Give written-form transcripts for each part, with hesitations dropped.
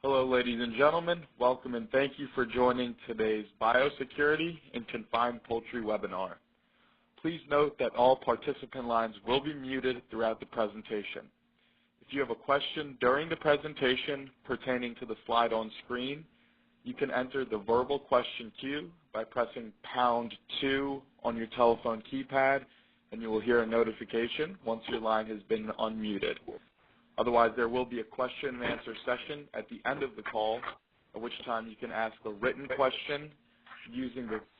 Hello, ladies and gentlemen. Welcome and thank you for joining today's Biosecurity in Confined Poultry webinar. Please note that all participant lines will be muted throughout the presentation. If you have a question during the presentation pertaining to the slide on screen, you can enter the verbal question queue by pressing #2 on your telephone keypad, and you will hear a notification once your line has been unmuted. Otherwise, there will be a question and answer session at the end of the call, at which time you can ask a written question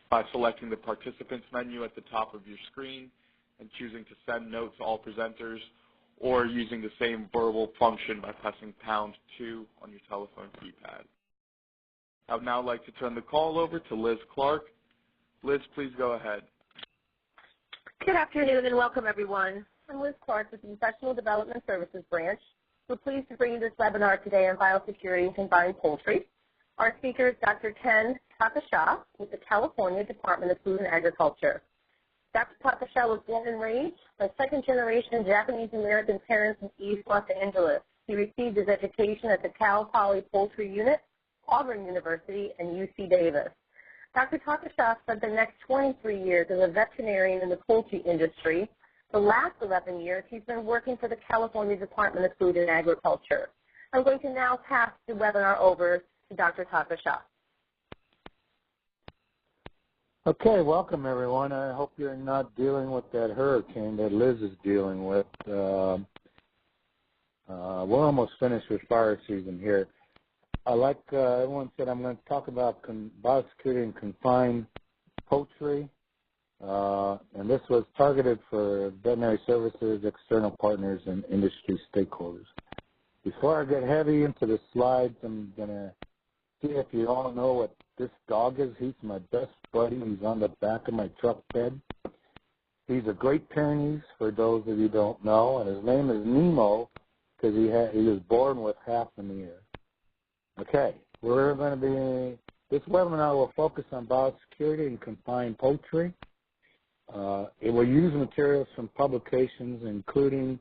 by selecting the participants menu at the top of your screen and choosing to send note to all presenters, or using the same verbal function by pressing #2 on your telephone keypad. I would now like to turn the call over to Liz Clark. Liz, please go ahead. Good afternoon and welcome everyone. I'm Liz Clark with the Professional Development Services Branch. We're pleased to bring you this webinar today on biosecurity and confined poultry. Our speaker is Dr. Ken Takeshita with the California Department of Food and Agriculture. Dr. Takeshita was born and raised by second-generation Japanese-American parents in East Los Angeles. He received his education at the Cal Poly Poultry Unit, Auburn University, and UC Davis. Dr. Takeshita spent the next 23 years as a veterinarian in the poultry industry. The last 11 years, he's been working for the California Department of Food and Agriculture. I'm going to now pass the webinar over to Dr. Takeshita. Okay, welcome everyone. I hope you're not dealing with that hurricane that Liz is dealing with. We're almost finished with fire season here. Like everyone said, I'm going to talk about biosecurity and confined poultry. And this was targeted for veterinary services, external partners, and industry stakeholders. Before I get heavy into the slides, I'm going to see if you all know what this dog is. He's my best buddy. He's on the back of my truck bed. He's a Great Pyrenees, for those of you who don't know, and his name is Nemo because he was born with half an ear. Okay, this webinar will focus on biosecurity and confined poultry. It will use materials from publications including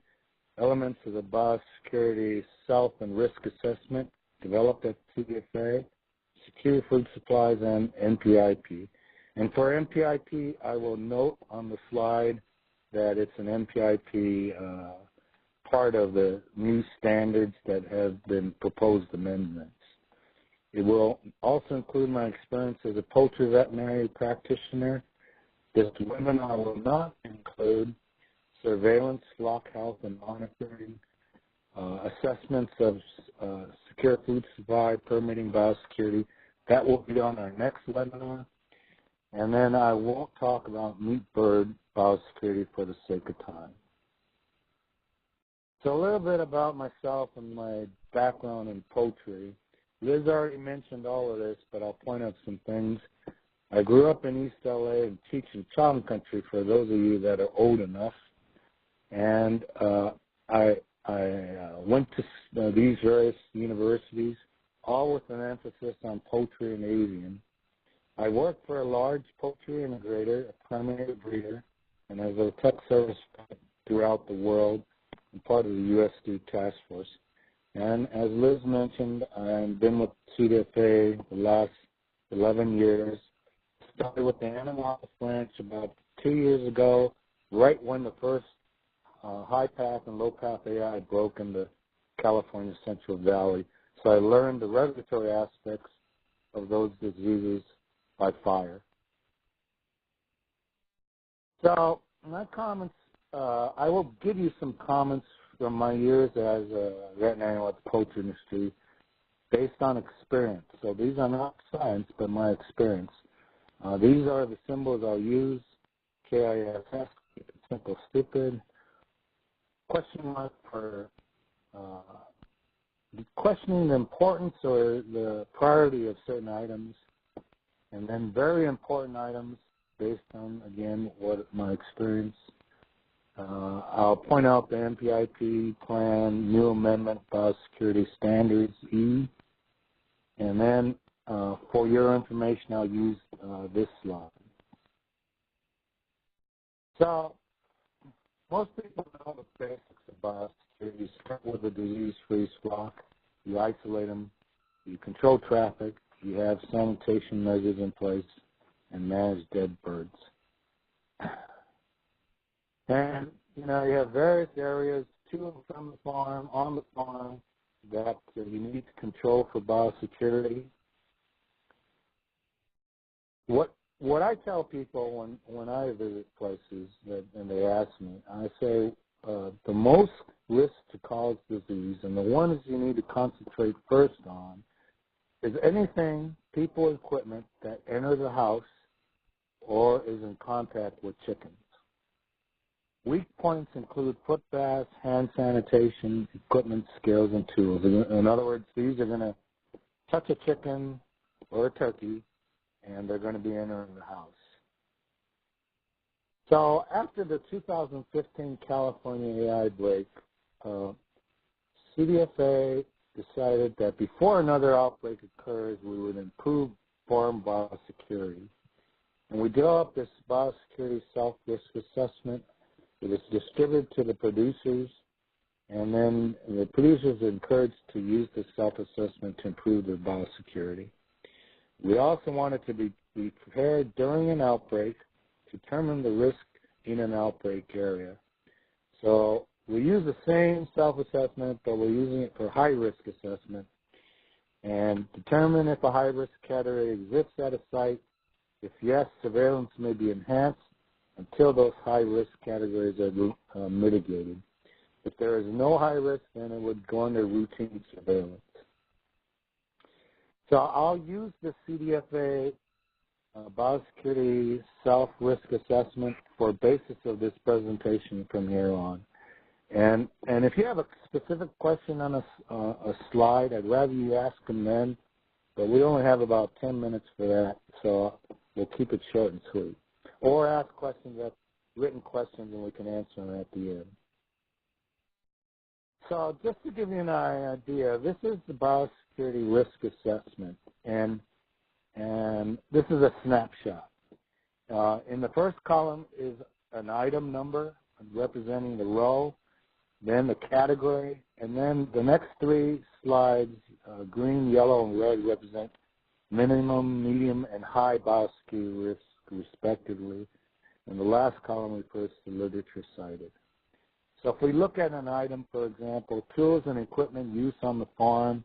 elements of the biosecurity self and risk assessment developed at CDFA, Secure Food Supplies, and NPIP. And for NPIP, I will note on the slide that it's an NPIP part of the new standards that have been proposed amendments. It will also include my experience as a poultry veterinary practitioner. This webinar will not include surveillance, flock health and monitoring, assessments of secure food supply, permitting, biosecurity. That will be on our next webinar. And then I won't talk about meat bird biosecurity for the sake of time. So a little bit about myself and my background in poultry. Liz already mentioned all of this, but I'll point out some things. I grew up in East LA and teach in Chow Country for those of you that are old enough. And I went to these various universities, all with an emphasis on poultry and avian. I worked for a large poultry integrator, a primary breeder, and as a tech service throughout the world and part of the USD task force. And as Liz mentioned, I've been with CDFA the last 11 years. Started with the animal health branch about 2 years ago, right when the first high path and low path AI broke in the California Central Valley. So I learned the regulatory aspects of those diseases by fire. So my comments, I will give you some comments from my years as a veterinarian with the poultry industry based on experience. So these are not science, but my experience. These are the symbols I'll use: KISS, simple, stupid, question mark for questioning the importance or the priority of certain items, and then very important items based on, again, what my experience. I'll point out the NPIP plan, new amendment, biosecurity standards, E, and then for your information, I'll use this slide. So most people know the basics of biosecurity. You start with a disease-free flock. You isolate them you control traffic, you have sanitation measures in place, and manage dead birds. And, you know, you have various areas to and from the farm, on the farm, that you need to control for biosecurity. What I tell people when I visit places and they ask me, I say the most risk to cause disease, and the ones you need to concentrate first on, is anything, people, equipment that enter the house or is in contact with chickens. Weak points include foot baths, hand sanitation, equipment, scales, and tools. In other words, these are going to touch a chicken or a turkey, and they're going to be entering the house. So after the 2015 California AI break, CDFA decided that before another outbreak occurs, we would improve farm biosecurity. And we developed this biosecurity self-risk assessment. It is distributed to the producers, and then the producers are encouraged to use this self-assessment to improve their biosecurity. We also wanted to be prepared during an outbreak to determine the risk in an outbreak area. So we use the same self-assessment, but we're using it for high-risk assessment and determine if a high-risk category exists at a site. If yes, surveillance may be enhanced until those high-risk categories are mitigated. If there is no high risk, then it would go under routine surveillance. So I'll use the CDFA biosecurity self-risk assessment for basis of this presentation from here on. And if you have a specific question on a slide, I'd rather you ask them then, but we only have about 10 minutes for that, so we'll keep it short and sweet. Or ask questions, written questions, and we can answer them at the end. So just to give you an idea, this is the biosecurity risk assessment, and this is a snapshot. In the first column is an item number representing the row, then the category, and then the next three slides, green, yellow, and red, represent minimum, medium, and high biosecurity risk, respectively. And the last column refers to literature cited. So if we look at an item, for example, tools and equipment used on the farm,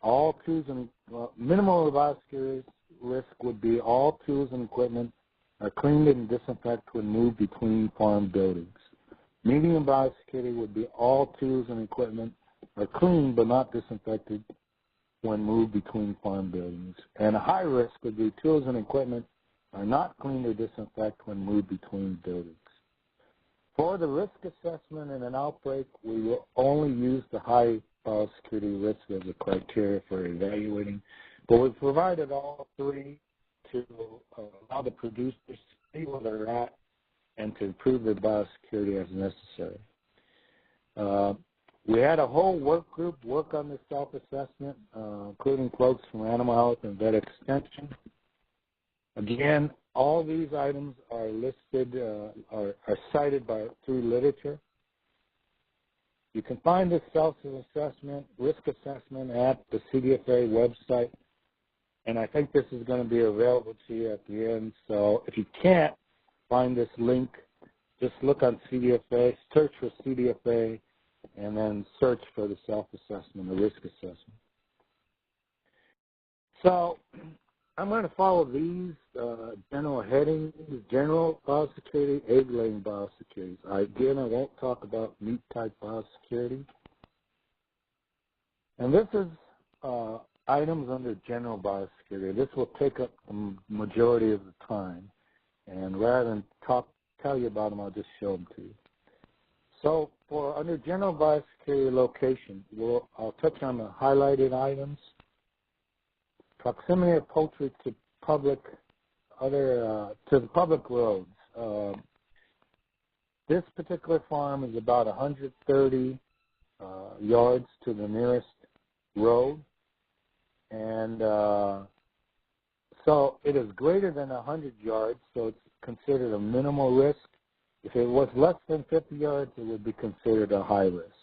all tools and minimal biosecurity risk would be all tools and equipment are cleaned and disinfected when moved between farm buildings. Medium biosecurity would be all tools and equipment are cleaned but not disinfected when moved between farm buildings. And a high risk would be tools and equipment are not cleaned or disinfected when moved between buildings. For the risk assessment in an outbreak, we will only use the high biosecurity risk as a criteria for evaluating, but we've provided all three to allow the producers to see where they're at and to improve their biosecurity as necessary. We had a whole work group work on this self-assessment, including folks from Animal Health and Vet Extension. Again, all these items are listed, are cited through literature. You can find this self-assessment, risk assessment at the CDFA website, and I think this is going to be available to you at the end. So if you can't find this link, just look on CDFA, search for CDFA, and then search for the self-assessment, the risk assessment. So I'm going to follow these general headings: general biosecurity, egg-laying biosecurity. Again, I won't talk about meat-type biosecurity. And this is items under general biosecurity. This will take up the majority of the time. And rather than tell you about them, I'll just show them to you. So for under general biosecurity location, I'll touch on the highlighted items. Proximity of poultry to the public roads. This particular farm is about 130 yards to the nearest road, and so it is greater than 100 yards, so it's considered a minimal risk. If it was less than 50 yards, it would be considered a high risk.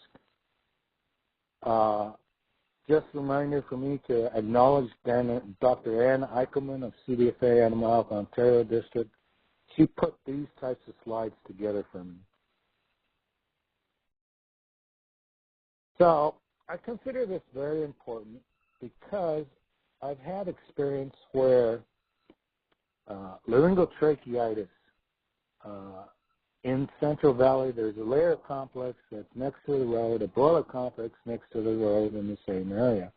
just a reminder for me to acknowledge Dr. Ann Eichelman of CDFA Animal Health Ontario District. She put these types of slides together for me. So I consider this very important because I've had experience where laryngotracheitis in Central Valley, there's a layer complex that's next to the road, a broiler complex next to the road in the same area.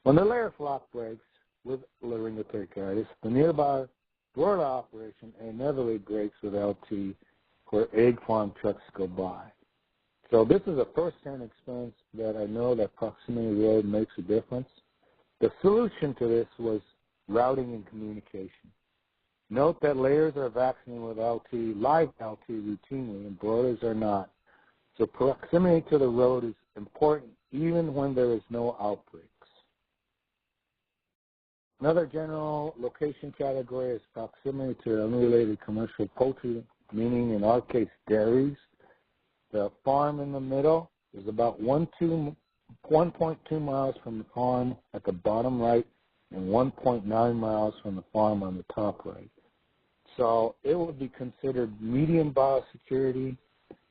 When the layer flock breaks with laryngotracheitis, the nearby broiler operation inevitably breaks with LT where egg farm trucks go by. So this is a first-hand experience that I know that proximity road makes a difference. The solution to this was routing and communication. Note that layers are vaccinated with LT, live LT routinely, and broilers are not. So proximity to the road is important even when there is no outbreaks. Another general location category is proximity to unrelated commercial poultry, meaning in our case dairies. The farm in the middle is about 1.2 miles from the farm at the bottom right and 1.9 miles from the farm on the top right. So it would be considered medium biosecurity,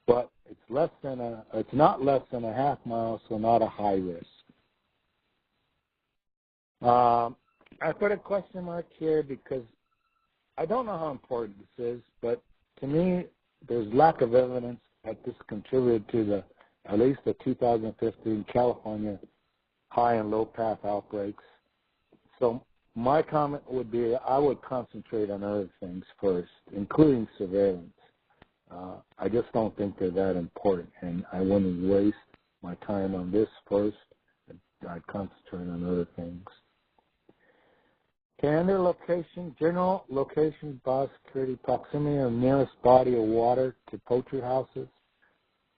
but it's not less than a half mile, so not a high risk. I put a question mark here because I don't know how important this is, but to me, there's lack of evidence that this contributed to at least the 2015 California high and low path outbreaks. So my comment would be I would concentrate on other things first, including surveillance. I just don't think they're that important, and I wouldn't waste my time on this first. I'd concentrate on other things. Under location, general location, biosecurity, proximity of nearest body of water to poultry houses.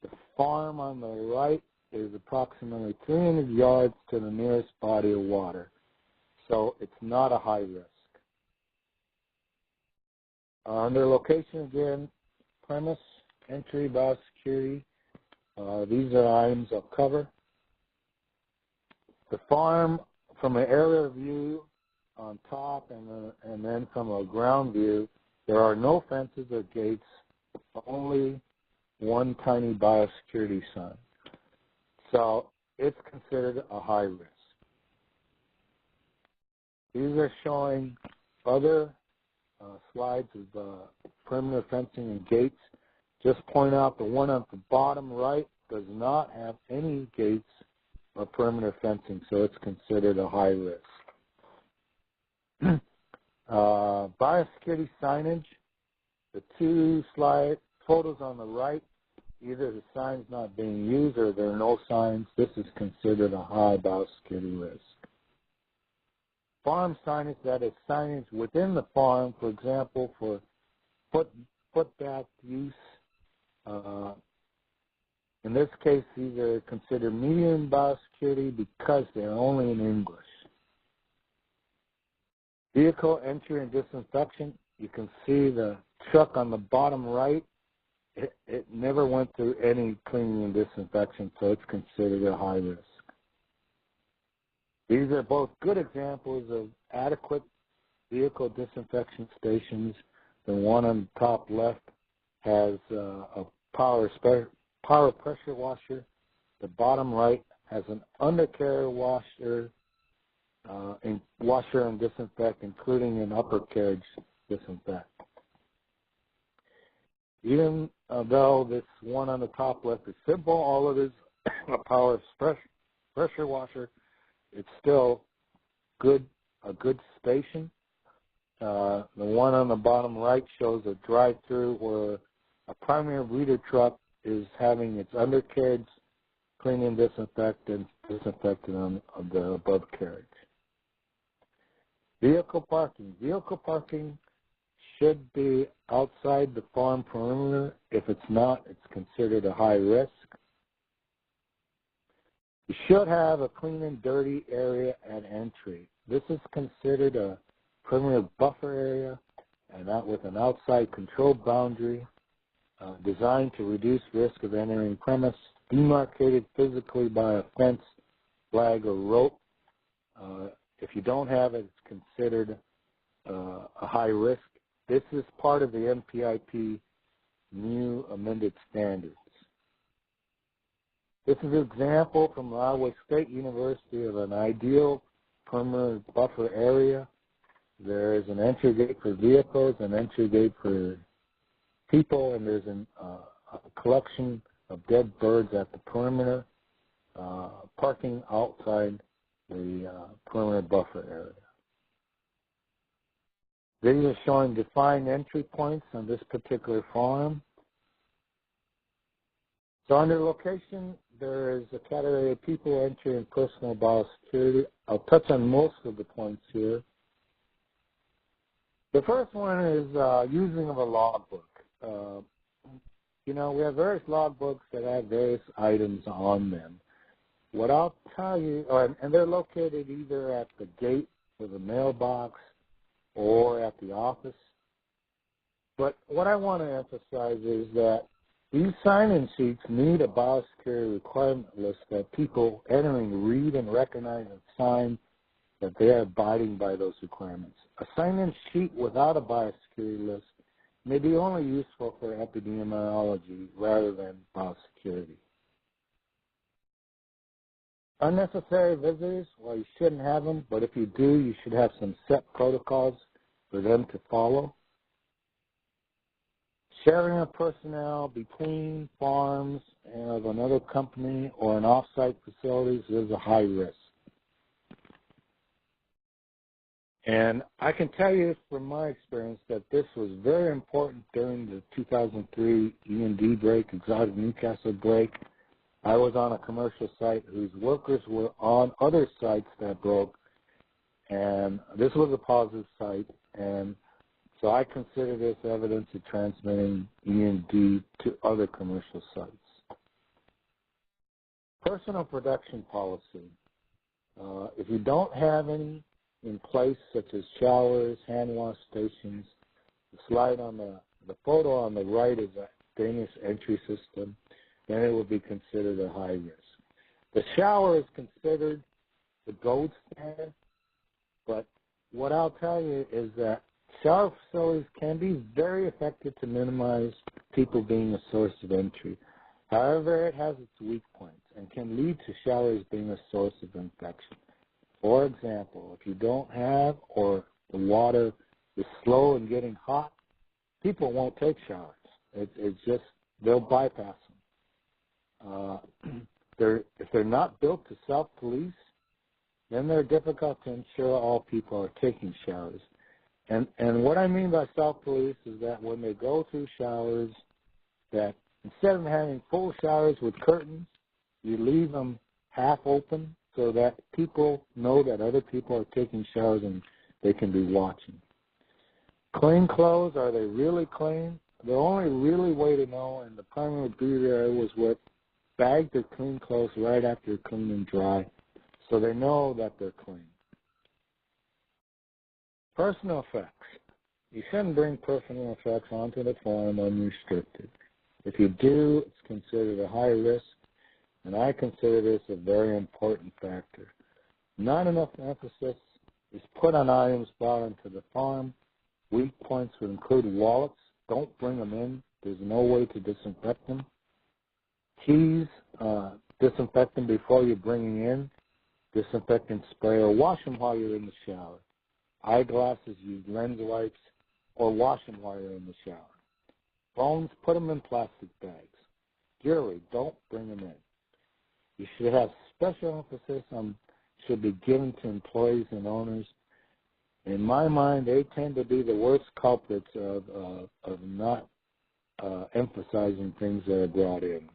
The farm on the right is approximately 300 yards to the nearest body of water, so it's not a high risk. Under location again, premise, entry, biosecurity. These are items I'll cover. The farm from an aerial view on top and then from a ground view, there are no fences or gates, only one tiny biosecurity sign. So it's considered a high risk. These are showing other slides of perimeter fencing and gates. Just point out the one at the bottom right does not have any gates or perimeter fencing, so it's considered a high risk. Biosecurity signage, the two slide photos on the right, either the sign's not being used or there are no signs. This is considered a high biosecurity risk. Farm signage, that is signage within the farm, for example, for foot-back use. In this case, these are considered medium biosecurity because they're only in English. Vehicle entry and disinfection, you can see the truck on the bottom right. It never went through any cleaning and disinfection, so it's considered a high risk. These are both good examples of adequate vehicle disinfection stations. The one on the top left has a power pressure washer. The bottom right has an undercarriage washer, washer and disinfect, including an upper carriage disinfect. Even though this one on the top left is simple, all it is a power pressure washer, it's still a good station. The one on the bottom right shows a drive-through where a primary breeder truck is having its undercarriage cleaned and disinfected on the above carriage. Vehicle parking. Vehicle parking should be outside the farm perimeter. If it's not, it's considered a high risk. You should have a clean and dirty area at entry. This is considered a perimeter buffer area, and that with an outside control boundary designed to reduce risk of entering premise, demarcated physically by a fence, flag, or rope If you don't have it, it's considered a high risk. This is part of the NPIP new amended standards. This is an example from Iowa State University of an ideal perimeter buffer area. There is an entry gate for vehicles, an entry gate for people, and there's a collection of dead birds at the perimeter, parking outside the perimeter buffer area. These are showing defined entry points on this particular farm. So under location, there is a category of people, entry, and personal biosecurity. I'll touch on most of the points here. The first one is using of a logbook. We have various logbooks that have various items on them. What I'll tell you, and they're located either at the gate or the mailbox or at the office. But what I want to emphasize is that these sign-in sheets need a biosecurity requirement list that people entering read and recognize and sign that they are abiding by those requirements. A sign-in sheet without a biosecurity list may be only useful for epidemiology rather than biosecurity. Unnecessary visitors, well, you shouldn't have them, but if you do, you should have some set protocols for them to follow. Sharing of personnel between farms and of another company or an off-site facilities is a high risk. And I can tell you from my experience that this was very important during the 2003 E&D break, exotic Newcastle break. I was on a commercial site whose workers were on other sites that broke, and this was a positive site, and so I consider this evidence of transmitting E&D to other commercial sites. Personal production policy. If you don't have any in place, such as showers, hand wash stations, the slide on the photo on the right is a Danish entry system, then it will be considered a high risk. The shower is considered the gold standard, but what I'll tell you is that shower facilities can be very effective to minimize people being a source of entry. However, it has its weak points and can lead to showers being a source of infection. For example, if you don't have or the water is slow in getting hot, people won't take showers. It's just, they'll bypass them. If they're not built to self-police, then they're difficult to ensure all people are taking showers. And what I mean by self-police is that when they go through showers, that instead of having full showers with curtains, you leave them half open so that people know that other people are taking showers and they can be watching. Clean clothes, are they really clean? The only really way to know in the primary breeder area was with bag their clean clothes right after they're clean and dry so they know that they're clean. Personal effects. You shouldn't bring personal effects onto the farm unrestricted. If you do, it's considered a high risk, and I consider this a very important factor. Not enough emphasis is put on items brought into the farm. Weak points would include wallets. Don't bring them in. There's no way to disinfect them. Keys, disinfect them before you're bringing in. Disinfectant spray, or wash them while you're in the shower. Eyeglasses, use lens wipes, or wash them while you're in the shower. Phones, put them in plastic bags. Jewelry, don't bring them in. You should have special emphasis on should be given to employees and owners. In my mind, they tend to be the worst culprits of not emphasizing things that are brought in.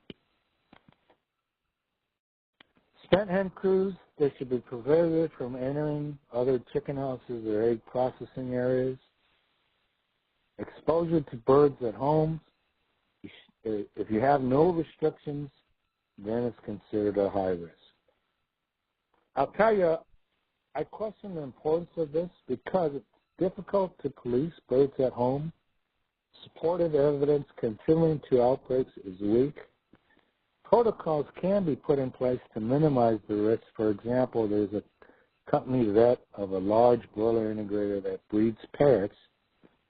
Spent hen crews, they should be prohibited from entering other chicken houses or egg processing areas. Exposure to birds at home. If you have no restrictions, then it's considered a high risk. I'll tell you, I question the importance of this because it's difficult to police birds at home. Supportive evidence contributing to outbreaks is weak. Protocols can be put in place to minimize the risk. For example, there's a company vet of a large broiler integrator that breeds parrots,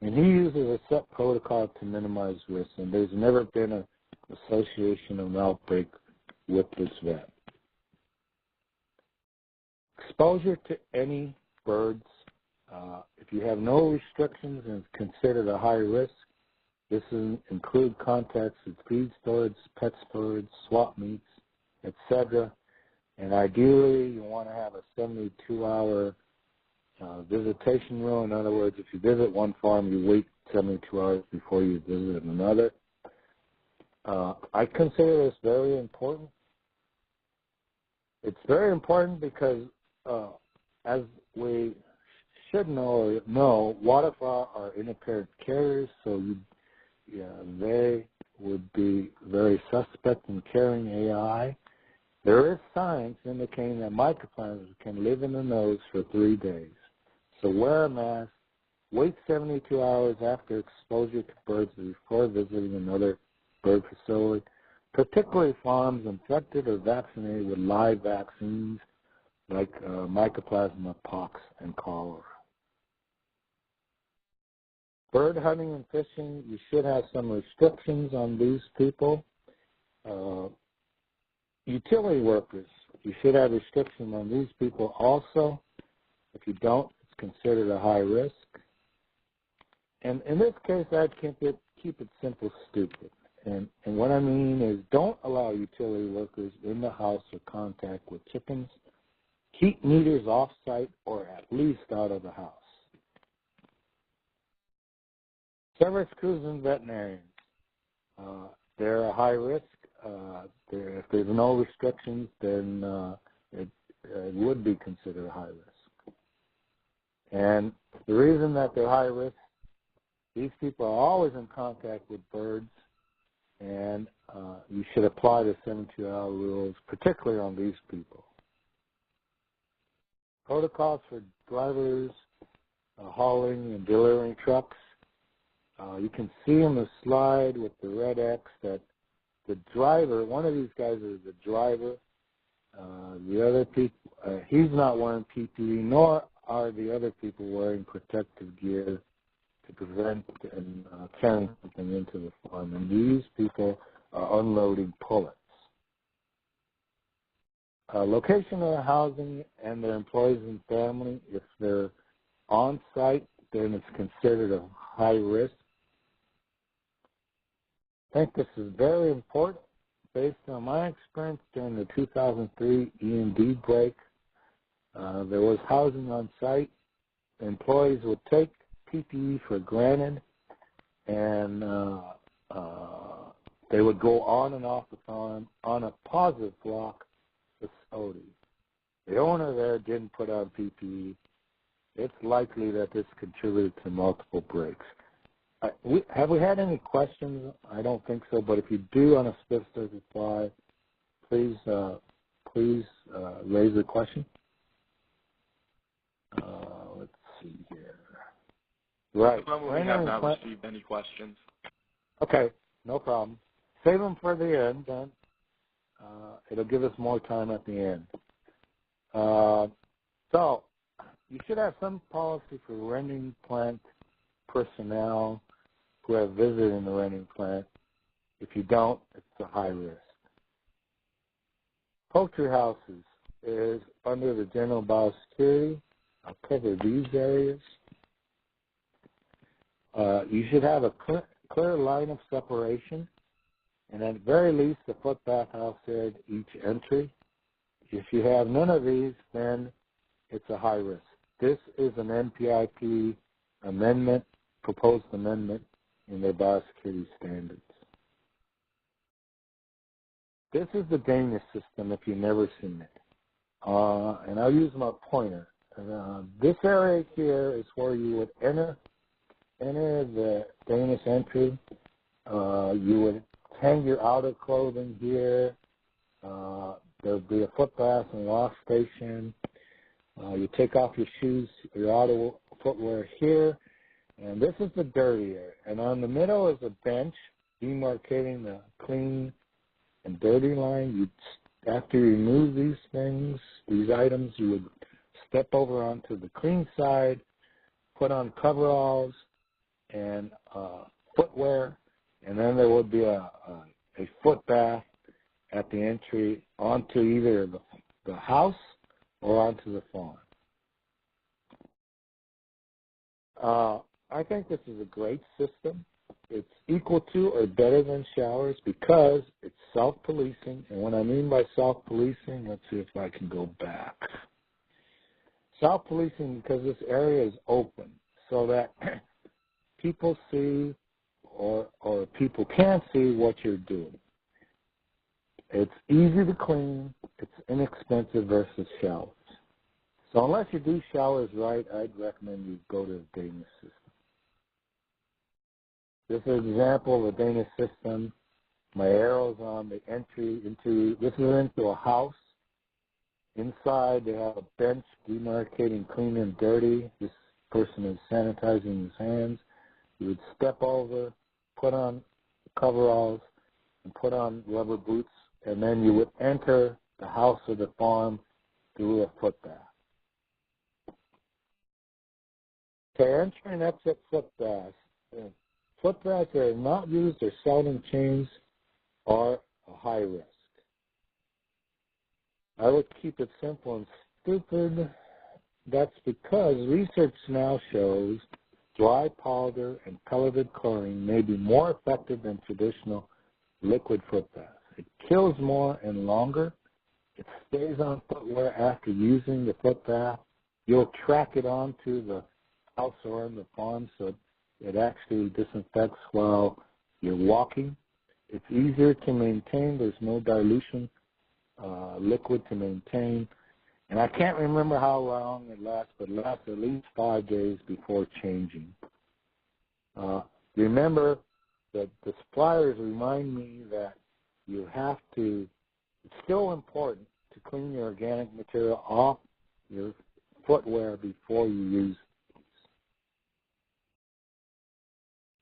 and he uses a set protocol to minimize risk, and there's never been an association of an outbreak with this vet. Exposure to any birds, if you have no restrictions and it's considered a high risk, this include contacts with feed storage, pet storage, swap meets, etc. And ideally, you want to have a 72-hour visitation rule. In other words, if you visit one farm, you wait 72 hours before you visit another. I consider this very important. It's very important because, as we should know, waterfowl are inapparent carriers, so they would be very suspect in carrying AI. There is science indicating that mycoplasma can live in the nose for 3 days. So wear a mask, wait 72 hours after exposure to birds before visiting another bird facility, particularly farms infected or vaccinated with live vaccines like mycoplasma, pox, and cholera. Bird hunting and fishing, you should have some restrictions on these people. Utility workers, you should have restrictions on these people also. If you don't, it's considered a high risk. And in this case, I'd keep it simple, stupid. And what I mean is don't allow utility workers in the house or contact with chickens. Keep meters off-site or at least out of the house. Service crews and veterinarians, they're a high risk. If there's no restrictions, then it would be considered a high risk. And the reason that they're high risk, these people are always in contact with birds, and you should apply the 72-hour rules, particularly on these people. Protocols for drivers hauling and delivering trucks. You can see on the slide with the red X that the driver, one of these guys is the driver. The other people, he's not wearing PPE, nor are the other people wearing protective gear to prevent and carrying something into the farm. And these people are unloading pullets. Location of the housing and their employees and family, if they're on site, then it's considered a high risk. I think this is very important. Based on my experience during the 2003 E&D break, there was housing on site. Employees would take PPE for granted, and they would go on and off the farm on a positive flock facility. The owner there didn't put on PPE. It's likely that this contributed to multiple breaks. Have we had any questions? I don't think so, but if you do on a specific reply, please raise a question. Let's see here. Right. We have not received any questions. Okay, no problem. Save them for the end, then. It'll give us more time at the end. So, you should have some policy for rendering plant personnel who have visited in the rendering plant. If you don't, it's a high risk. Poultry houses is under the general biosecurity. I'll cover these areas. You should have a clear line of separation, and at the very least, a foot bathhouse area at each entry. If you have none of these, then it's a high risk. This is an NPIP amendment, proposed amendment in their biosecurity standards. This is the Danish system if you've never seen it. And I'll use my pointer. This area here is where you would enter the Danish entry. You would hang your outer clothing here. There would be a foot bath and wash station. You take off your shoes, your outer footwear here. And this is the dirty area. And on the middle is a bench demarcating the clean and dirty line. After you remove these things, these items, you would step over onto the clean side, put on coveralls and footwear, and then there would be a foot bath at the entry onto either the house or onto the farm. I think this is a great system. It's equal to or better than showers because it's self-policing. And what I mean by self-policing, let's see if I can go back. Self-policing because this area is open so that people see or people can see what you're doing. It's easy to clean. It's inexpensive versus showers. So unless you do showers right, I'd recommend you go to the Danish system. This is an example of a Danish system. My arrow's on the entry into, this is into a house. Inside they have a bench demarcating clean and dirty. This person is sanitizing his hands. You would step over, put on coveralls, and put on rubber boots, and then you would enter the house or the farm through a foot bath. Okay, entry and exit foot baths. Foot baths that are not used or seldom changed are a high risk. I would keep it simple and stupid. That's because research now shows dry powder and pelleted chlorine may be more effective than traditional liquid foot baths. It kills more and longer. It stays on footwear after using the foot bath. You'll track it onto the house or in the farm so it actually disinfects while you're walking. It's easier to maintain. There's no dilution liquid to maintain. And I can't remember how long it lasts, but it lasts at least 5 days before changing. Remember that the suppliers remind me that you have to, it's still important to clean your organic material off your footwear before you use these.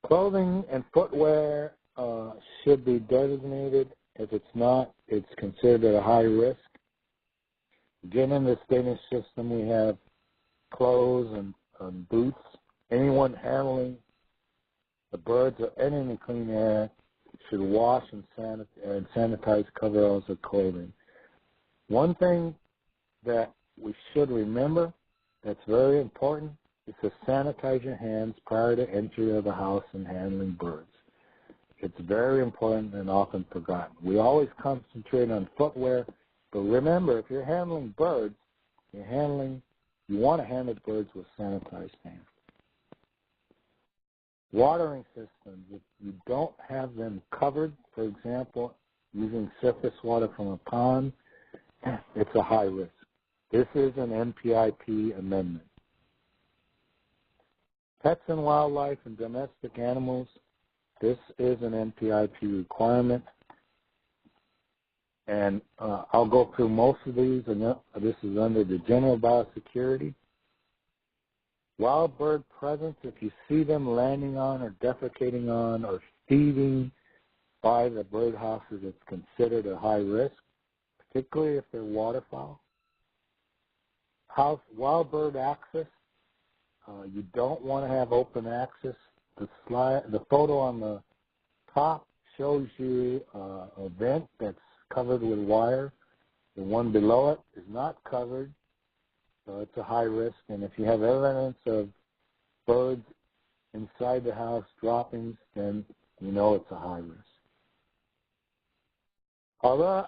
Clothing and footwear should be designated. If it's not, it's considered a high risk. Again, in this Danish system, we have clothes and boots. Anyone handling the birds or any in the clean air should wash and sanitize coveralls or clothing. One thing that we should remember that's very important is to sanitize your hands prior to entry of the house and handling birds. It's very important and often forgotten. We always concentrate on footwear, but remember, if you're handling birds, you want to handle birds with sanitized hands. Watering systems, if you don't have them covered, for example, using surface water from a pond, it's a high risk. This is an NPIP amendment. Pets and wildlife and domestic animals, this is an NPIP requirement. And I'll go through most of these, and this is under the general biosecurity. Wild bird presence, if you see them landing on or defecating on or feeding by the birdhouses, it's considered a high risk, particularly if they're waterfowl. Wild bird access, you don't want to have open access. The photo on the top shows you a vent that's covered with wire. The one below it is not covered, so it's a high risk. And if you have evidence of birds inside the house, droppings, then you know it's a high risk. Although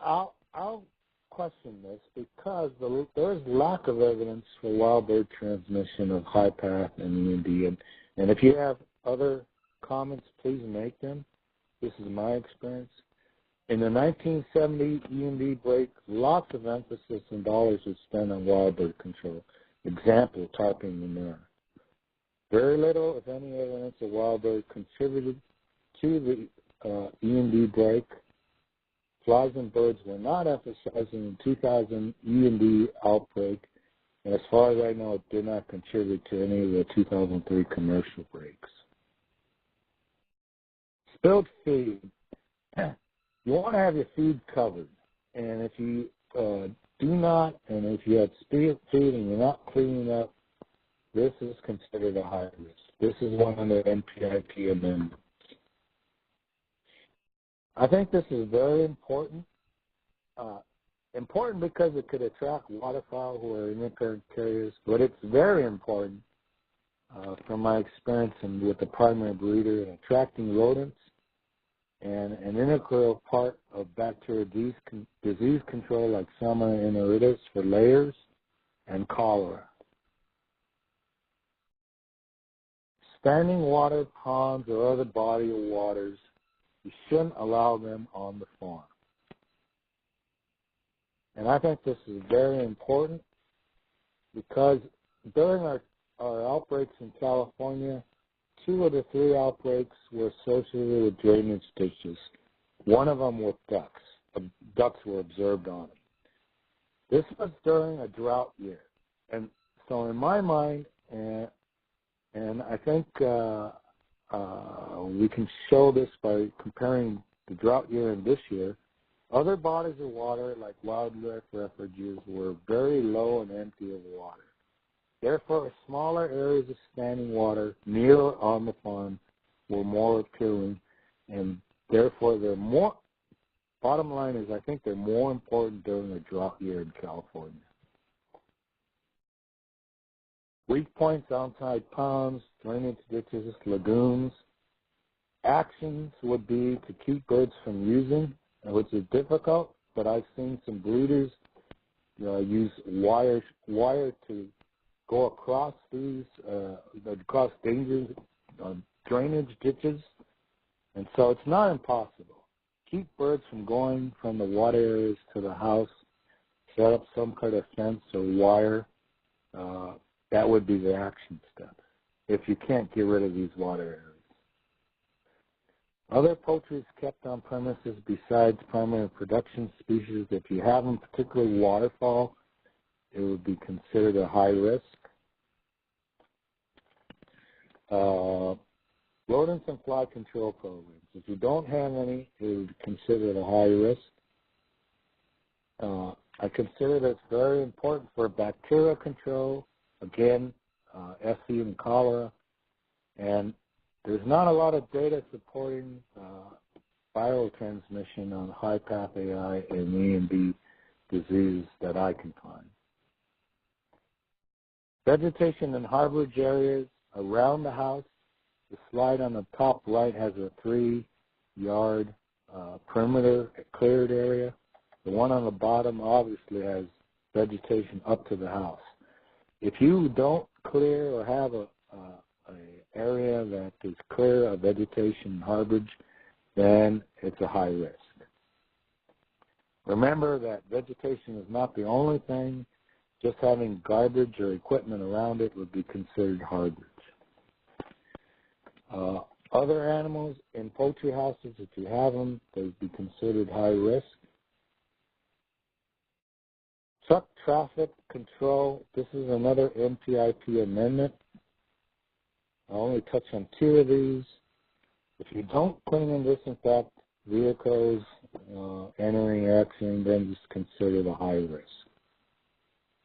I'll question this because there's lack of evidence for wild bird transmission of high path and END. And if you have other comments, please make them. This is my experience. In the 1970 END break, lots of emphasis and dollars was spent on wild bird control. Example, tarping manure. Very little, if any, evidence of wild bird contributed to the END break. Flies and birds were not emphasized in the 2000 END outbreak, and as far as I know, it did not contribute to any of the 2003 commercial breaks. Spilled feed. You want to have your feed covered, and if you do not, and if you have speed feed and you're not cleaning up, this is considered a high risk. This is one of the NPIP amendments. I think this is very important. Important because it could attract waterfowl who are intercurrent carriers, but it's very important from my experience and with the primary breeder in attracting rodents and an integral part of bacterial disease control like Salmonella enteritis for layers and cholera. Standing water, ponds, or other body of waters, you shouldn't allow them on the farm. And I think this is very important because during our outbreaks in California, 2 of the 3 outbreaks were associated with drainage ditches. One of them with ducks. Ducks were observed on it. This was during a drought year. And so in my mind, and I think we can show this by comparing the drought year and this year, other bodies of water like wildlife refuges were very low and empty of water. Therefore, smaller areas of standing water near or on the farm were more appealing, and therefore they're more, bottom line is I think they're more important during a drought year in California. Weak points outside ponds, drainage ditches, lagoons. Actions would be to keep birds from using, which is difficult, but I've seen some breeders use wire to go across these, across dangerous drainage ditches, and so it's not impossible. Keep birds from going from the water areas to the house, set up some kind of fence or wire. That would be the action step if you can't get rid of these water areas. Other poultry kept on premises besides primary production species, if you have them, particularly waterfowl, it would be considered a high risk. Rodents and fly control programs. If you don't have any, it would be considered a high risk. I consider this very important for bacterial control, again, SE and cholera, and there's not a lot of data supporting viral transmission on high path AI and E and B disease that I can find. Vegetation in harborage areas around the house. The slide on the top right has a 3-yard perimeter cleared area. The one on the bottom obviously has vegetation up to the house. If you don't clear or have a area that is clear of vegetation harborage, then it's a high risk. Remember that vegetation is not the only thing. Just having garbage or equipment around it would be considered harborage. Other animals in poultry houses, if you have them, they would be considered high risk. Truck traffic control, this is another NPIP amendment. I'll only touch on 2 of these. If you don't clean and disinfect vehicles entering, exiting, then it's considered a high risk.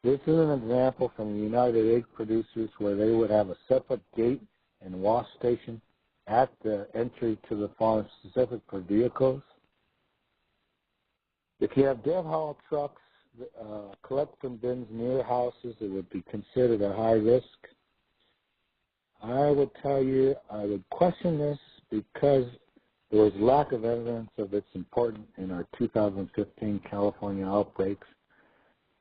This is an example from the United Egg Producers where they would have a separate gate and wash station at the entry to the farm specific for vehicles. If you have dead haul trucks collecting bins near houses, it would be considered a high risk. I would tell you I would question this because there was lack of evidence of its importance in our 2015 California outbreaks.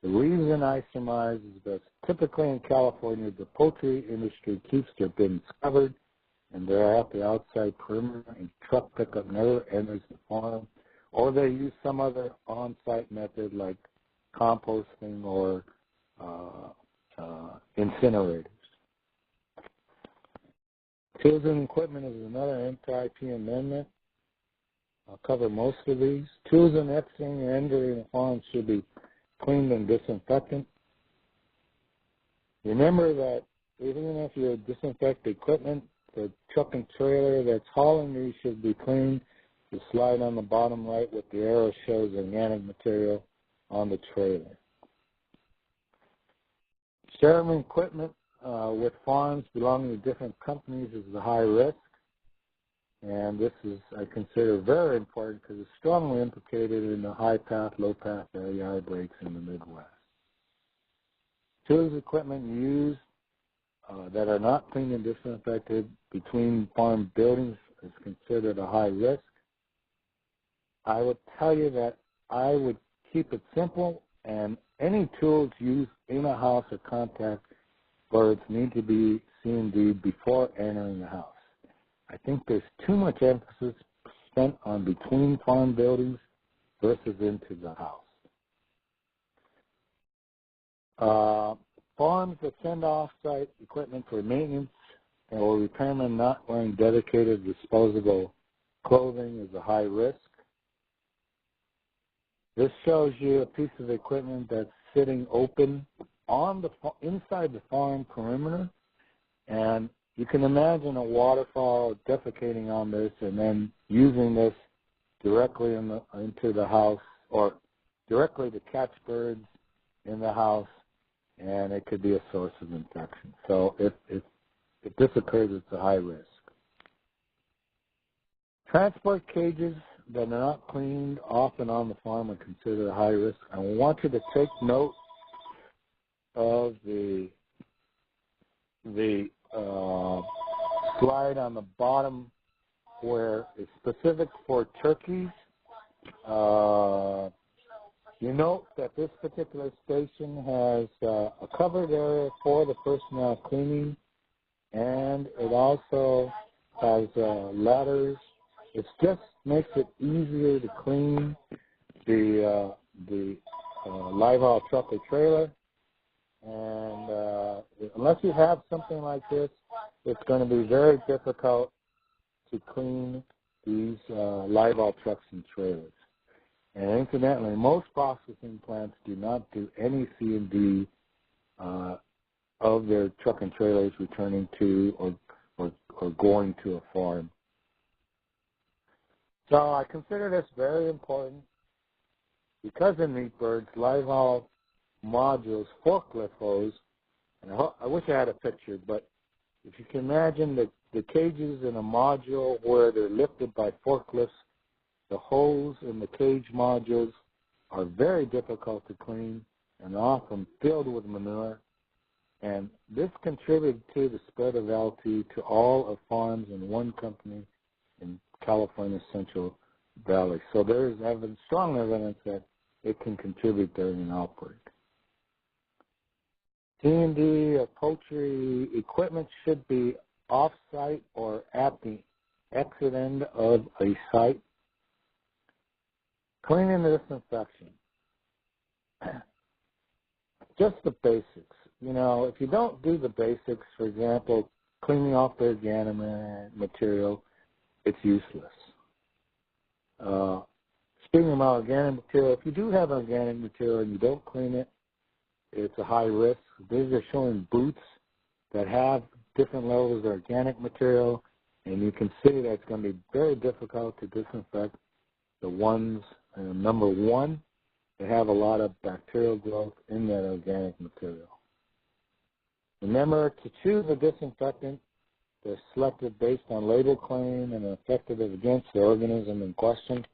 The reason I surmise is that typically in California, the poultry industry keeps their bins covered and they're at the outside perimeter and truck pickup never enters the farm, or they use some other on-site method like composting or incinerators. Tools and equipment is another NPIP amendment. I'll cover most of these. Tools and exiting and entering the farm should be cleaned and disinfectant. Remember that even if you disinfect the equipment, the truck and trailer that's hauling these should be cleaned. The slide on the bottom right with the arrow shows organic material on the trailer. Sharing equipment with farms belonging to different companies is a high risk, and this is, I consider, very important because it's strongly implicated in the high path, low path area outbreaks in the Midwest. Tools equipment used that are not cleaned and disinfected between farm buildings is considered a high risk. I would tell you that I would keep it simple, and any tools used in a house or contact birds need to be C&D before entering the house. I think there's too much emphasis spent on between farm buildings versus into the house. Farms that send off-site equipment for maintenance or repairmen not wearing dedicated disposable clothing is a high risk. This shows you a piece of equipment that's sitting open on the inside the farm perimeter, and you can imagine a waterfowl defecating on this and then using this directly into the house or directly to catch birds in the house, and it could be a source of infection. So if this occurs, it's a high risk. Transport cages that are not cleaned off and on the farm are considered a high risk. I want you to take note of the slide on the bottom where it's specific for turkeys. You note that this particular station has a covered area for the personnel cleaning, and it also has ladders. It just makes it easier to clean the live oil truck or trailer. And unless you have something like this, it's going to be very difficult to clean these live oil trucks and trailers. And incidentally, most processing plants do not do any C&D of their truck and trailers returning to or going to a farm. So I consider this very important because in meat birds, live oil modules, forklift hose, and I wish I had a picture, but if you can imagine the cages in a module where they're lifted by forklifts, the hose in the cage modules are very difficult to clean and often filled with manure. And this contributed to the spread of LT to all of farms in one company in California's Central Valley. So there is strong evidence that it can contribute during an outbreak. C&D of poultry equipment should be off-site or at the exit end of a site. Cleaning and disinfection. Just the basics. You know, if you don't do the basics, for example, cleaning off the organic material, it's useless. Speaking about organic material, if you do have organic material and you don't clean it, it's a high risk. These are showing boots that have different levels of organic material, and you can see that it's going to be very difficult to disinfect the ones, number one, that have a lot of bacterial growth in that organic material. Remember to choose a disinfectant that's selected based on label claim and effective against the organism in question.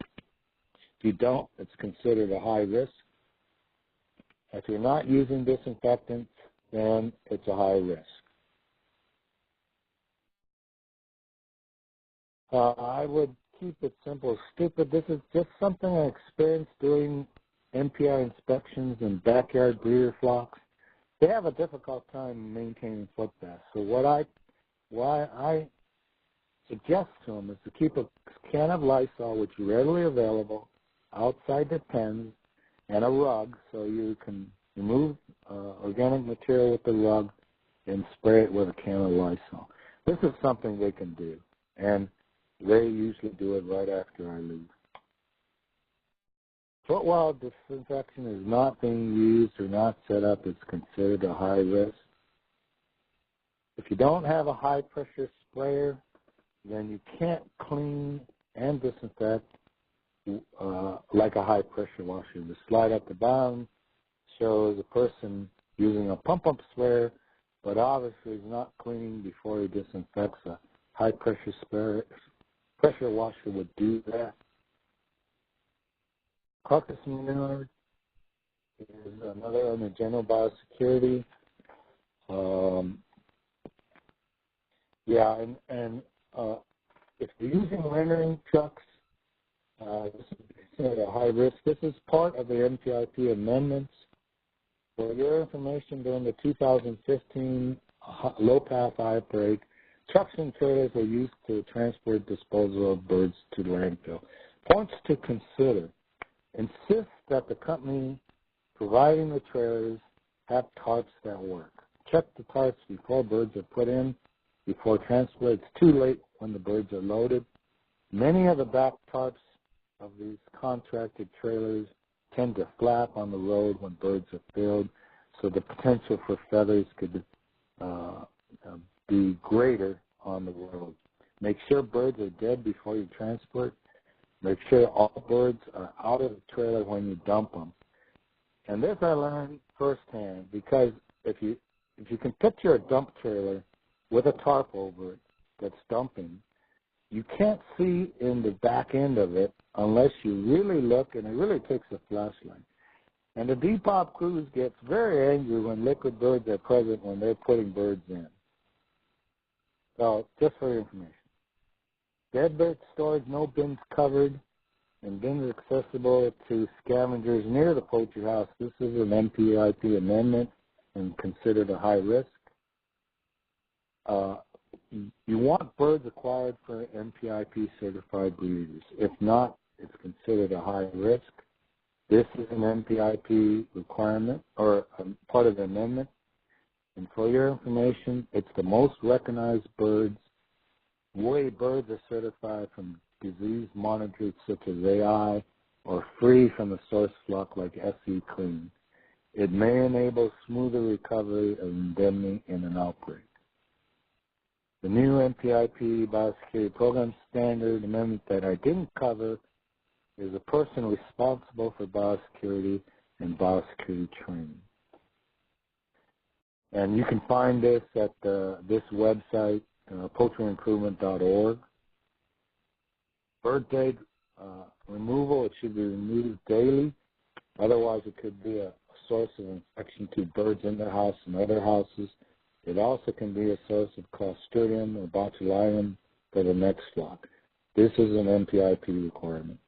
If you don't, it's considered a high risk. If you're not using disinfectants, then it's a high risk. I would keep it simple. Stupid. This is just something I experienced doing NPR inspections in backyard breeder flocks. They have a difficult time maintaining foot baths. So what I suggest to them is to keep a can of Lysol, which is readily available, outside the pens, and a rug, so you can remove organic material with the rug and spray it with a can of Lysol. This is something they can do, and they usually do it right after I leave. Footwell disinfection is not being used or not set up. It's considered a high risk. If you don't have a high-pressure sprayer, then you can't clean and disinfect like a high-pressure washer. The slide at the bottom shows a person using a pump-up sprayer, but obviously is not cleaning before he disinfects. A high-pressure pressure washer would do that. Carcass manure is another on the general biosecurity. If you're using rendering trucks, this is considered a high risk. This is part of the MPIP amendments. For your information, during the 2015 low-path outbreak, trucks and trailers were used to transport disposal of birds to the landfill. Points to consider: insist that the company providing the trailers have tarps that work. Check the tarps before birds are put in, before transport. It's too late when the birds are loaded. Many of the back tarps of these contracted trailers tend to flap on the road when birds are filled, so the potential for feathers could be greater on the road. Make sure birds are dead before you transport. Make sure all birds are out of the trailer when you dump them. And this I learned firsthand, because if you can picture a dump trailer with a tarp over it that's dumping, you can't see in the back end of it unless you really look, and it really takes a flashlight. And the depop crews gets very angry when liquid birds are present when they're putting birds in. So, just for your information. Dead bird storage, no bins covered, and bins accessible to scavengers near the poultry house. This is an MPIP amendment and considered a high risk. You want birds acquired for MPIP certified breeders. If not, it's considered a high risk. This is an MPIP requirement or part of the amendment. And for your information, it's the most recognized birds. Way birds are certified from disease monitored such as AI or free from the source flock like SE Clean. It may enable smoother recovery of endemic in an outbreak. The new MPIP Biosecurity Program Standard amendment that I didn't cover is a person responsible for biosecurity and biosecurity training. And you can find this at this website, poultryimprovement.org. Bird egg removal, it should be removed daily. Otherwise, it could be a source of infection to birds in the house and other houses. It also can be a source of Clostridium or botulinum for the next flock. This is an MPIP requirement.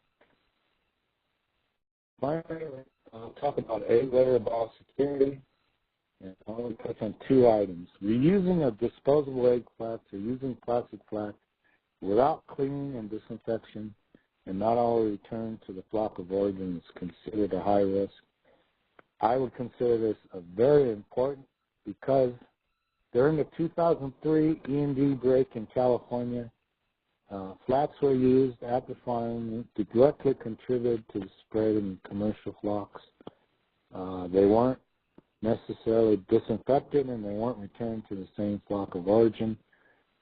Finally, I'll talk about egg-layer biosecurity, and I want to touch on two items. Reusing of disposable egg flats or using plastic flats without cleaning and disinfection and not all returned to the flock of origin is considered a high risk. I would consider this a very important because during the 2003 E&D break in California, flats were used at the farm to directly contribute to the spread in commercial flocks. They weren't necessarily disinfected and they weren't returned to the same flock of origin.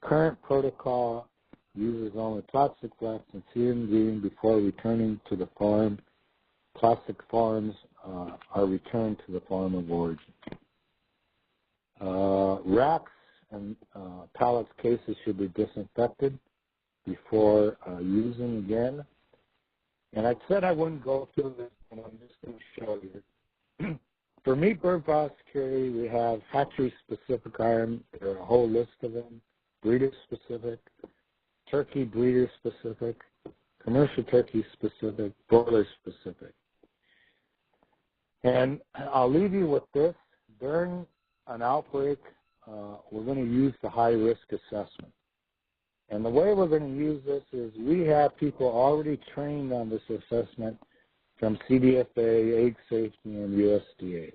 Current protocol uses only plastic flats and CMG before returning to the farm. Plastic farms are returned to the farm of origin. Racks and pallets cases should be disinfected before using again. And I said I wouldn't go through this, and I'm just going to show you. For meat bird biosecurity, we have hatchery-specific items. There are a whole list of them. Breeder-specific, turkey breeder-specific, commercial turkey-specific, broiler-specific. And I'll leave you with this. During an outbreak, we're going to use the high-risk assessment. And the way we're going to use this is we have people already trained on this assessment from CDFA, Egg Safety, and USDA.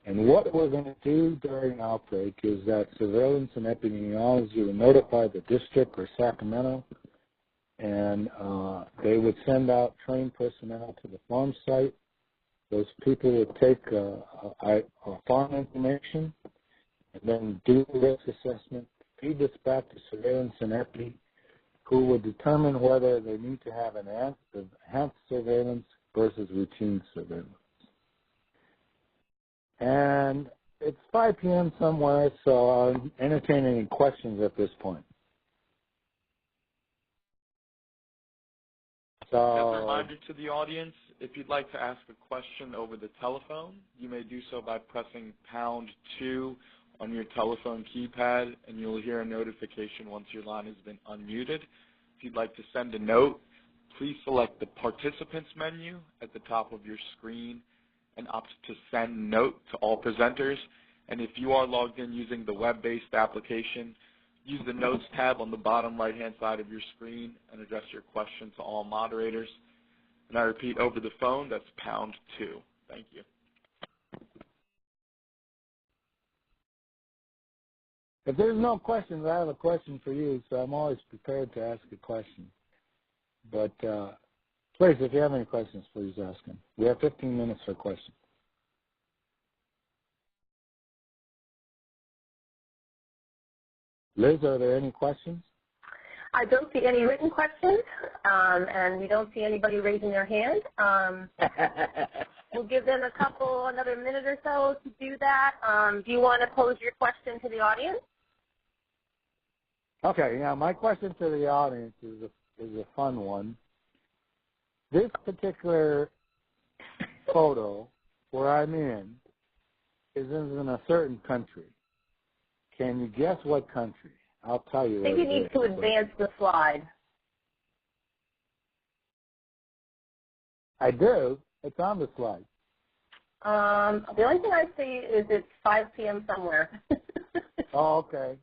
And what we're going to do during an outbreak is that surveillance and epidemiology will notify the district or Sacramento, and they would send out trained personnel to the farm site. Those people would take farm information and then do the risk assessment, feed this back to surveillance and epi, who would determine whether they need to have enhanced surveillance versus routine surveillance. And it's 5 p.m. somewhere, so I'll entertain any questions at this point. As a So, reminder to the audience, if you'd like to ask a question over the telephone, you may do so by pressing #2 on your telephone keypad, and you'll hear a notification once your line has been unmuted. If you'd like to send a note, please select the Participants menu at the top of your screen and opt to send note to all presenters. And if you are logged in using the web-based application, use the Notes tab on the bottom right-hand side of your screen and address your question to all moderators. And I repeat, over the phone, that's #2. Thank you. if there's no questions, I have a question for you, so I'm always prepared to ask a question. But please, if you have any questions, please ask them. We have 15 minutes for questions. Liz, are there any questions? I don't see any written questions, and we don't see anybody raising their hand. We'll give them another minute or so to do that. Do you want to pose your question to the audience? Okay, yeah, my question to the audience is a fun one. This particular photo where I'm in is in a certain country. Can you guess what country? I'll tell you. I think you need to advance the slide. I do. It's on the slide. The only thing I see is it's 5 p.m. somewhere. Oh, okay.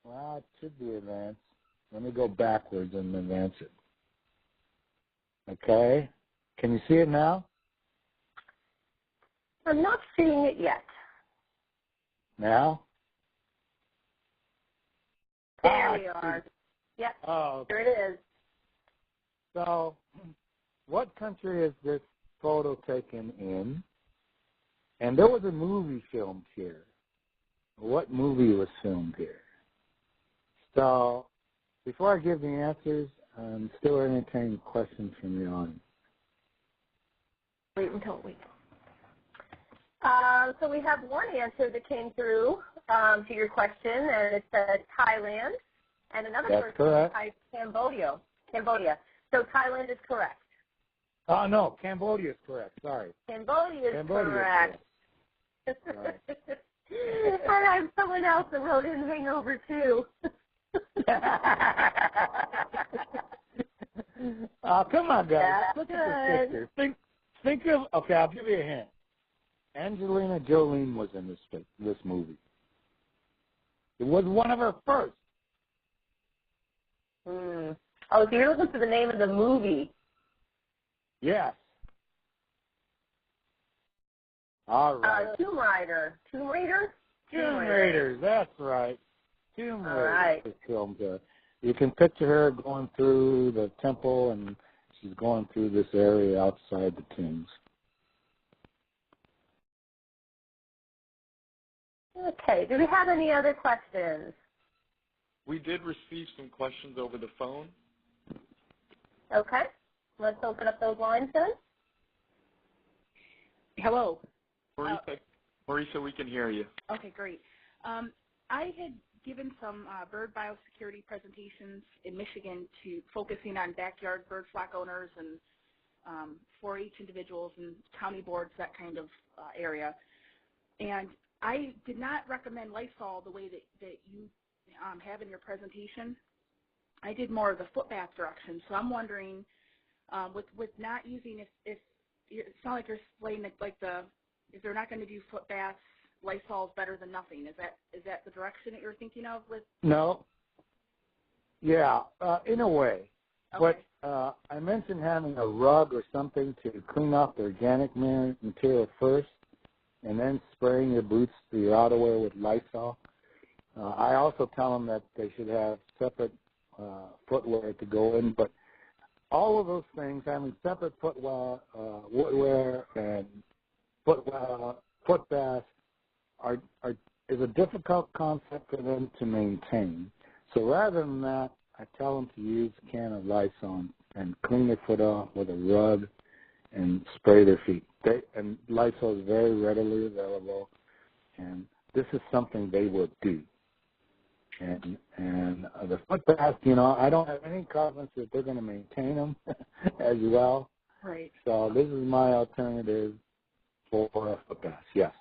Well, it should be advanced. Let me go backwards and advance it. Okay. Can you see it now? I'm not seeing it yet. Now? There we are. Yep. Oh, okay. There it is. So, what country is this photo taken in? And there was a movie filmed here. What movie was filmed here? So, before I give the answers, I'm still entertaining questions from the audience. Wait until we. So we have one answer that came through to your question, and it said Thailand, and another That's person correct. typed Cambodia. So Thailand is correct. Oh, no, Cambodia is correct. Sorry. Cambodia is correct. Right. And I have someone else that wrote in hangover too. Oh, come on, guys. That's Look good. at this picture. Think of, okay, I'll give you a hint. Angelina Jolie was in this movie. It was one of her first. Oh, so you're looking for the name of the movie. Yes. All right. Tomb Raider. Tomb Raiders, that's right. Tomb Raiders is filmed there. You can picture her going through the temple, and she's going through this area outside the tombs. Okay. Do we have any other questions? We did receive some questions over the phone. Okay. Let's open up those lines then. Hello. Marisa, we can hear you. Okay, great. I had given some bird biosecurity presentations in Michigan to focusing on backyard bird flock owners and 4-H individuals and county boards, that kind of area. And I did not recommend Lysol the way that you have in your presentation. I did more of the foot bath direction. So I'm wondering, with not using, if it's not like you're explaining if they're not going to do foot baths, Lysol is better than nothing. Is that the direction that you're thinking of with? No. Yeah, in a way. Okay. But I mentioned having a rug or something to clean off the organic material first, and then spraying your boots, your outerwear with Lysol. I also tell them that they should have separate footwear to go in, but all of those things, having separate footwear and foot baths, is a difficult concept for them to maintain. So rather than that, I tell them to use a can of Lysol and clean their foot off with a rug and spray their feet. And Lysol is very readily available, and this is something they will do. And the foot baths, I don't have any confidence that they're going to maintain them as well. Right. So this is my alternative for a foot bath. Yes.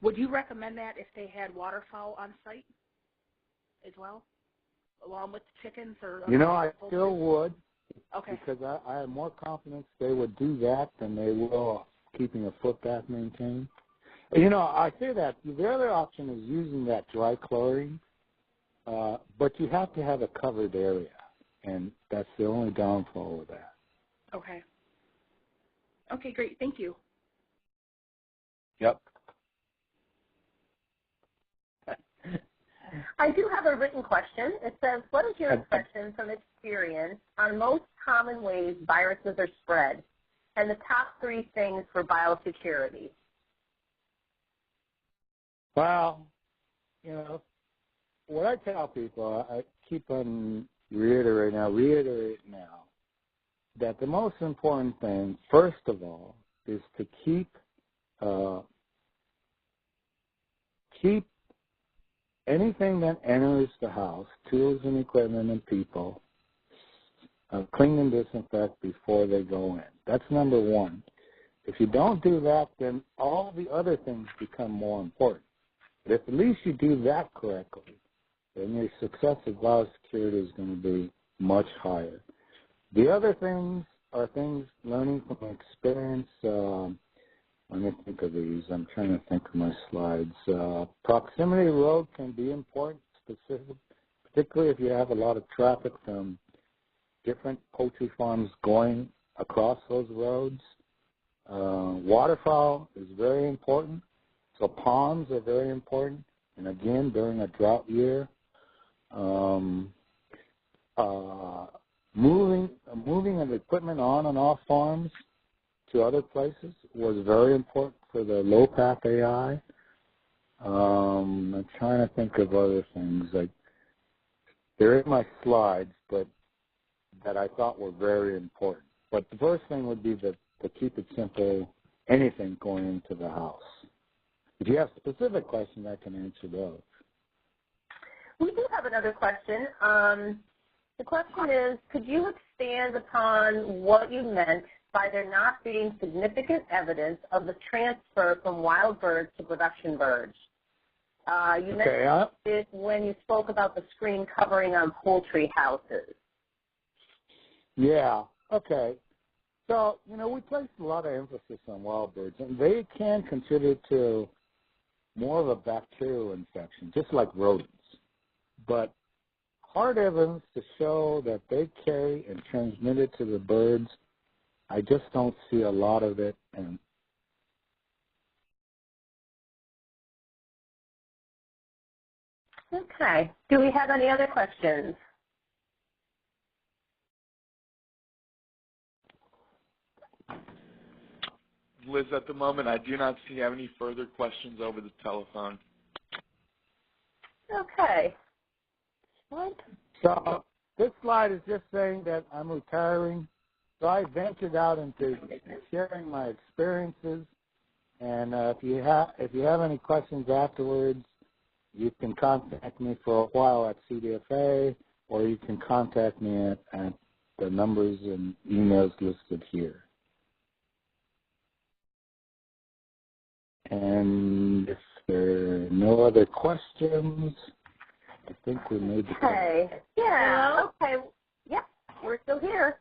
Would you recommend that if they had waterfowl on site as well, along with the chickens? Or I still would. Okay. Because I have more confidence they would do that than they will keeping a foot bath maintained. I say that. The other option is using that dry chlorine, but you have to have a covered area, and that's the only downfall with that. Okay. Okay, great. Thank you. Yep. I do have a written question. It says, what is your impression from experience on most common ways viruses are spread and the top 3 things for biosecurity? Well, what I tell people, I keep on reiterating now, that the most important thing, first of all, is to keep anything that enters the house, tools and equipment and people, clean and disinfect before they go in. That's number one. If you don't do that, then all the other things become more important. But if at least you do that correctly, then your success of biosecurity is going to be much higher. The other things are things learning from experience. Let me think of these. I'm trying to think of my slides. Proximity road can be important, particularly if you have a lot of traffic from different poultry farms going across those roads. Waterfowl is very important. So ponds are very important. And again, during a drought year, moving of equipment on and off farms to other places was very important for the low-path AI. I'm trying to think of other things. They're in my slides, but that I thought were very important. But the first thing would be to keep it simple, anything going into the house. If you have specific questions, I can answer those. We do have another question. The question is, could you expand upon what you meant by there not being significant evidence of the transfer from wild birds to production birds? You mentioned it when you spoke about the screen covering on poultry houses. Yeah, okay. So, we place a lot of emphasis on wild birds, and they can contribute to more of a bacterial infection, just like rodents. But hard evidence to show that they carry and transmit it to the birds, I just don't see a lot of it. And okay. Do we have any other questions? Liz, at the moment, I do not see any further questions over the telephone. Okay. so this slide is just saying that I'm retiring. So I ventured out into sharing my experiences. And if you have any questions afterwards, you can contact me for a while at CDFA, or you can contact me at the numbers and emails listed here. And if there are no other questions, I think we made the call. Okay. Yeah. Okay. Yeah, we're still here.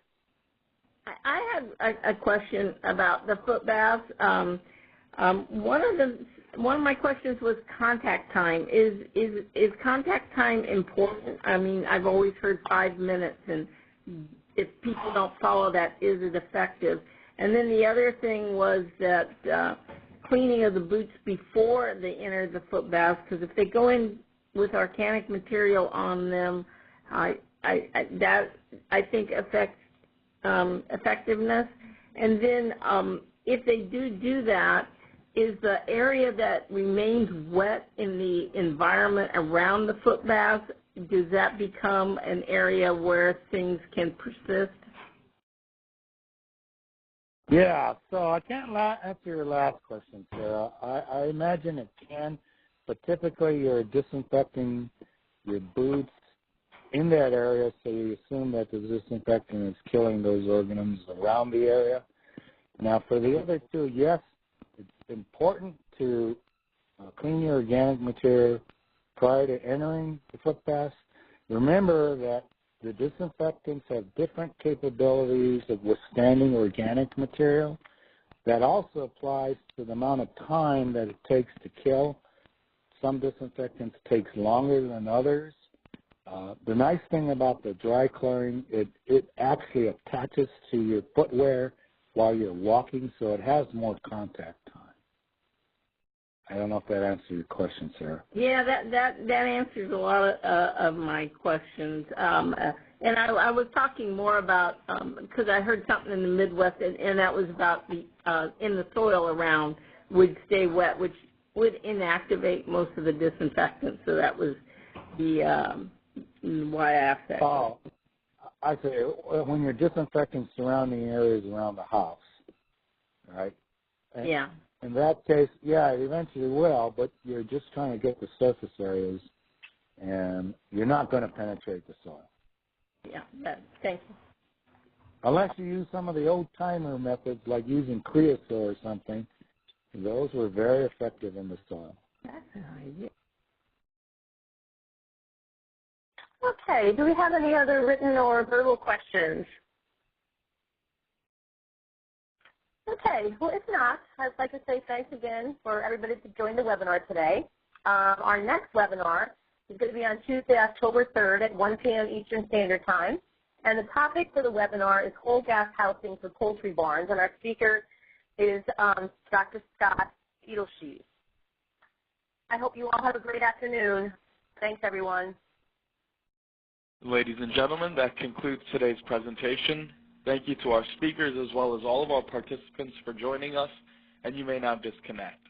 I have a question about the foot baths. One of my questions was contact time. Is contact time important? I mean, I've always heard 5 minutes, and if people don't follow that, is it effective? And then the other thing was that cleaning of the boots before they enter the foot bath, because if they go in with organic material on them, that I think affects effectiveness. And then if they do that, is the area that remains wet in the environment around the foot bath, does that become an area where things can persist? Yeah, so I can't answer your last question, Sarah. I imagine it can, but typically you're disinfecting your boots in that area, so you assume that the disinfectant is killing those organisms around the area. Now, for the other two, yes, it's important to clean your organic material prior to entering the foot baths. Remember that the disinfectants have different capabilities of withstanding organic material. That also applies to the amount of time that it takes to kill. Some disinfectants takes longer than others. The nice thing about the dry chlorine, it actually attaches to your footwear while you're walking, so it has more contact time. I don't know if that answers your question, Sarah. Yeah, that answers a lot of my questions. And I was talking more about, because I heard something in the Midwest, and that was about the in the soil around would stay wet, which would inactivate most of the disinfectants. So that was the why I asked that. Oh, I say when you're disinfecting surrounding areas around the house, right? And yeah. in that case, yeah, it eventually will, but you're just trying to get the surface areas, and you're not going to penetrate the soil. Yeah, thank you. Unless you use some of the old-timer methods like using creosote or something, those were very effective in the soil. That's an idea. Okay, do we have any other written or verbal questions? Okay, well, if not, I'd like to say thanks again for everybody to join the webinar today. Our next webinar is going to be on Tuesday, October 3rd at 1 p.m. Eastern Standard Time. And the topic for the webinar is whole gas housing for poultry barns. And our speaker is Dr. Scott Edelshee. I hope you all have a great afternoon. Thanks, everyone. Ladies and gentlemen, that concludes today's presentation. Thank you to our speakers as well as all of our participants for joining us, and you may now disconnect.